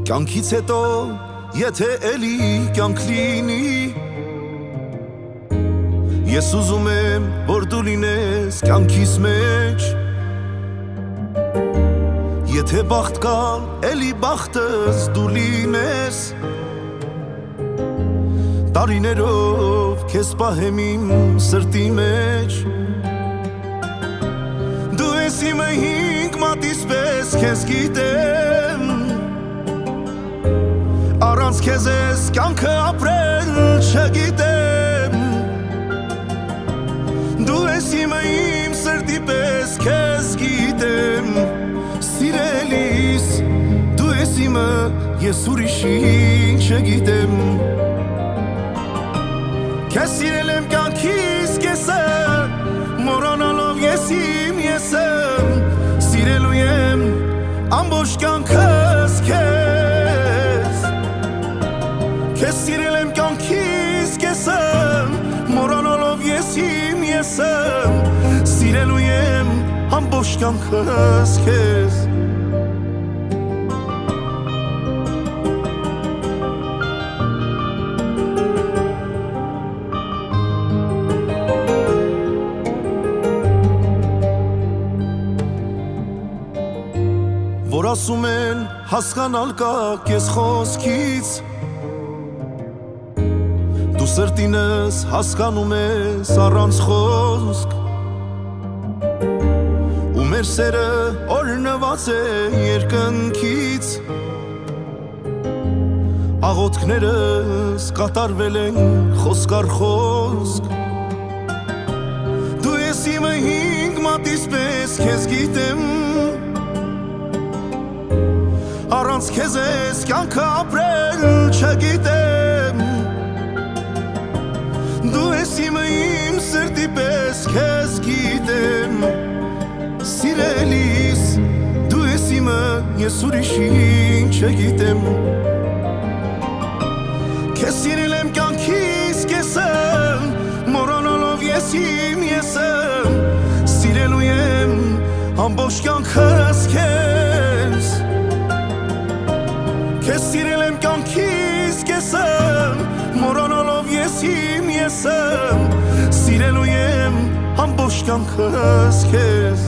Կյանքից հետո եթե էլի կյանք լինի Ես ուզում եմ որ դու լինես կյանքիս մեջ Եթե բախտ կա էլի բախտս դու լինես Տարիներով քեզ պահեմ իմ սրտի մեջ Դու ես իմը հինգ մատիս պես քեզ գիտեմ Առանց քեզ ես կյանքը ապրել չգիտեմ Դու ես իմը իմ սրտի պես քեզ գիտեմ Սիրելիս դու ես իմը ես ուրիշին չգիտեմ Քեզ սիրել եմ կյանքիս կեսը Մոռանալով ես իմ եսը Սիրելու եմ ամբողջ կյանքս քեզ Քեզ սիրել եմ կյանքիս կեսը Մոռանալով ես իմ եսը Սիրելու եմ ամբողջ կյանքս քեզ Որ ասում են հասկանալ կա կեզ խոսքից Դու սրտինս հասկանում ես առանց խոսք Ու մեր սերը օրնված է երկնքից Աղոթքներս կատարվել են խոսք առ խոսք Դու ես իմը հինգ մատիս պես քեզ գիտեմ Առանց քեզ ես կյանքը ապրել չգիտեմ Դու ես իմը իմ սրտի պես քեզ գիտեմ Սիրելիս դու ես իմը ես ուրիշին չգիտեմ Քեզ սիրել եմ կյանքիս կեսը Մոռանալով ես իմ եսը Սիրելու եմ ամբողջ կյանքս քեզ Քեզ սիրել եմ կյանքիս կեսը Մոռանալով ես իմ եսը Սիրելու եմ ամբողջ կյանքս քեզ